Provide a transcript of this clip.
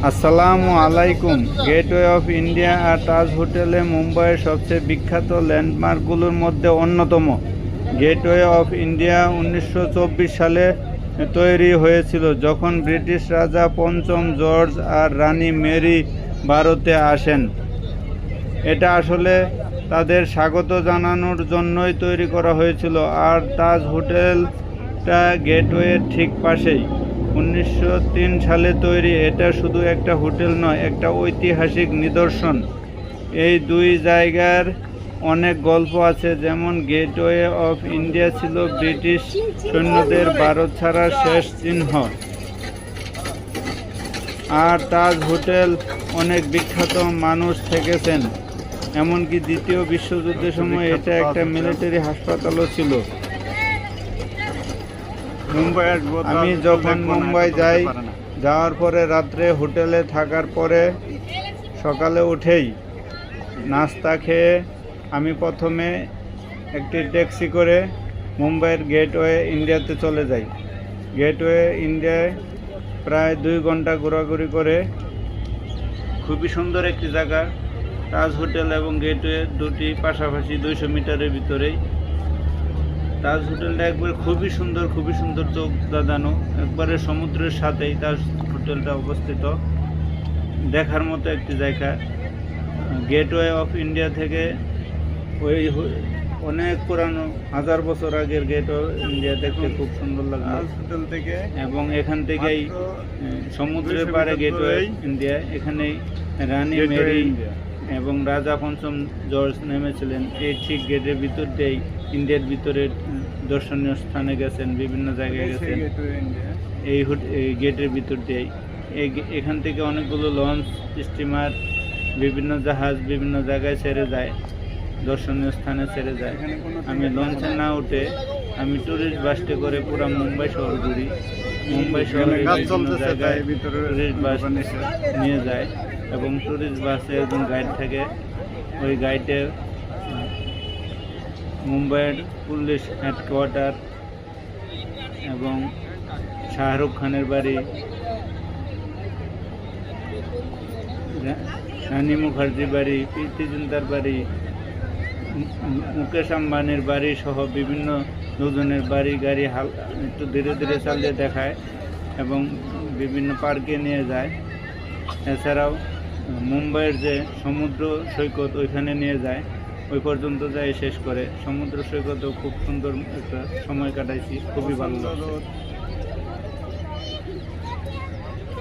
আসসালামু আলাইকুম। Gateway of India আর তাজ হোটেলে মুম্বাইয়ের সবচেয়ে বিখ্যাত ল্যান্ডমার্কগুলোর মধ্যে অন্যতম। গেটওয়ে অফ ইন্ডিয়া 1924 সালে তৈরি হয়েছিল, যখন ব্রিটিশ রাজা পঞ্চম জর্জ আর রানী মেরি ভারতে আসেন। এটা আসলে তাদের স্বাগত জানানোর জন্যই তৈরি করা হয়েছিল। আর তাজ হোটেলটা গেটওয়ের ঠিক পাশেই। 1903 সালে তৈরি। এটা শুধু একটা হোটেল নয়, একটা ঐতিহাসিক নিদর্শন। এই দুই জায়গার অনেক গল্প আছে, যেমন গেটওয়ে অফ ইন্ডিয়া ছিল ব্রিটিশ সৈন্যদের ভারত ছাড়ার শেষ চিহ্ন। আর তাজ হোটেল অনেক বিখ্যাত মানুষ থেকেছেন, এমনকি দ্বিতীয় বিশ্বযুদ্ধের সময় এটা একটা মিলিটারি হাসপাতালও ছিল। আমি যখন মুম্বাই যাই, যাওয়ার পরে রাত্রে হোটেলে থাকার পরে সকালে উঠেই নাস্তা খেয়ে আমি প্রথমে একটি ট্যাক্সি করে মুম্বাইয়ের গেটওয়ে ইন্ডিয়াতে চলে যাই। গেটওয়ে ইন্ডিয়ায় প্রায় 2 ঘন্টা ঘোরাঘুরি করে। খুবই সুন্দর একটি জায়গা। তাজ হোটেল এবং গেটওয়ে দুটি পাশাপাশি 200 মিটারের ভিতরেই। তাজ হোটেলটা একবার খুবই সুন্দর চোখ দাদানো, একবারে সমুদ্রের সাথেই তাজ হোটেলটা অবস্থিত। দেখার মতো একটি জায়গা। গেটওয়ে অফ ইন্ডিয়া থেকে ওই অনেক পুরানো, 1000 বছর আগের গেটওয়ে ইন্ডিয়া দেখতে খুব সুন্দর লাগে হোটেল থেকে। এবং এখান থেকেই সমুদ্রের পাড়ে গেটওয়ে ইন্ডিয়া, এখানেই রানী মেরি এবং রাজা পঞ্চম জর্জ নেমেছিলেন। এই ঠিক গেটের ভিতর দিয়েই ইন্ডিয়ার ভিতরে দর্শনীয় স্থানে গেছেন, বিভিন্ন জায়গায় গেছেন এই গেটের ভিতর দিয়েই। এখান থেকে অনেকগুলো লঞ্চ, স্টিমার, বিভিন্ন জাহাজ বিভিন্ন জায়গায় ছেড়ে যায়, দর্শনীয় স্থানে ছেড়ে যায়। আমি লঞ্চে না উঠে আমি ট্যুরিস্ট বাসে করে পুরো মুম্বাই শহর ঘুরি। মুম্বাই শহরে বিভিন্ন জায়গায় ট্যুরিস্ট বাস নিয়ে যায় এবং ট্যুরিস্ট বাসে একজন গাইড থাকে। ওই গাইডে মুম্বাইয়ের পুলিশ হেডকোয়ার্টার এবং শাহরুখ খানের বাড়ি, রানী মুখার্জির বাড়ি, প্রীতি জিন্তার বাড়ি, মুকেশ আম্বানির বাড়ি সহ বিভিন্ন দুজনের বাড়ি গাড়ি একটু ধীরে ধীরে চালিয়ে দেখায় এবং বিভিন্ন পার্কে নিয়ে যায়। এছাড়াও মুম্বাইয়ের যে সমুদ্র সৈকত, ওইখানে নিয়ে যায়, ওই পর্যন্ত যাই শেষ করে। সমুদ্র সৈকতেও খুব সুন্দর একটা সময় কাটাইছি, খুবই ভালো লাগছে।